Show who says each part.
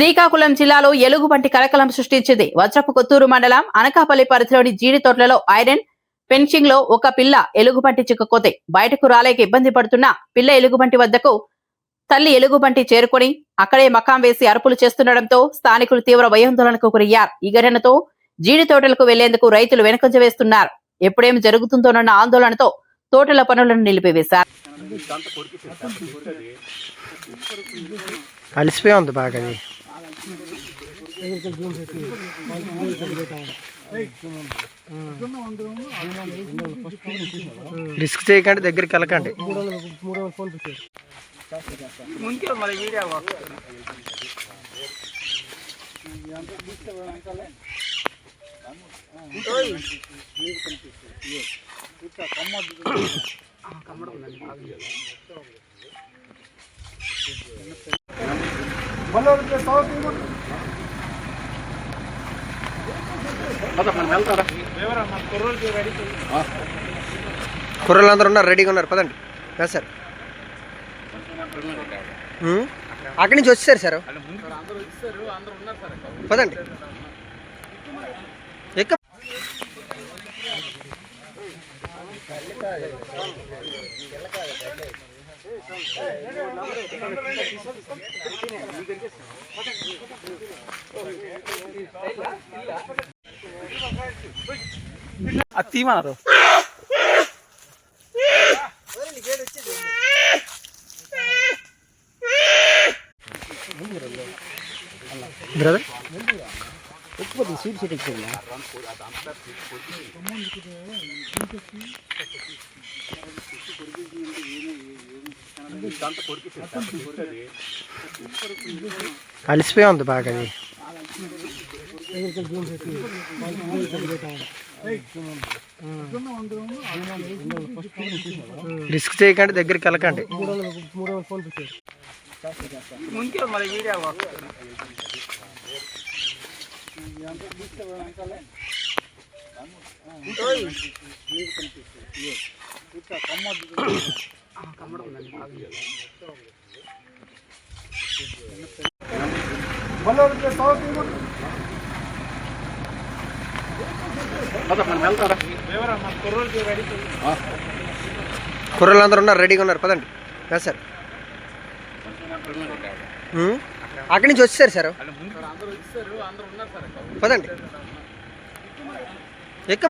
Speaker 1: శ్రీకాకుళం జిల్లాలో ఎలుగుబంటి కలకలం సృష్టించింది. వజ్రపు కొత్తూరు మండలం అనకాపల్లి పరిధిలోని జీడి తోటలలో ఐరన్ ఫెన్సింగ్ లో ఒక పిల్ల ఎలుగుబంటి చిక్కుకోతే బయటకు రాలేక ఇబ్బంది పడుతున్న పిల్ల ఎలుగుబంటి వద్దకు తల్లి ఎలుగుబంటి చేరుకొని అక్కడే మకాం వేసి అరుపులు చేస్తుండటంతో స్థానికులు తీవ్ర భయాందోళనకు గురయ్యారు. ఈ ఘటనతో జీడి తోటలకు వెళ్లేందుకు రైతులు వెనుకంజ వేస్తున్నారు. ఎప్పుడేం జరుగుతుందోనన్న ఆందోళనతో తోటల పనులను నిలిపివేశారు.
Speaker 2: అలసిపోయి ఉంది బాగా. రిస్క్ చేయకండి, దగ్గరికి వెళ్ళకండి. కుర్రలందరూ ఉన్నారు, రెడీగా ఉన్నారు, పదండి. సార్ అక్కడి నుంచి వచ్చేసారు సార్, పదండి. ఎక్క
Speaker 3: అతిమారు
Speaker 2: బ్రదర్
Speaker 3: సీట్ సీట్ ఎక్కువ
Speaker 2: అలసిపోయి ఉంది బాగా. రిస్క్ చేయకండి, దగ్గరికి వెళ్ళకండి. కుర్రలందరూ ఉన్నారు, రెడీగా ఉన్నారు, పదండి. సార్ అక్కడి నుంచి వచ్చేసారు సార్, పదండి. ఎక్క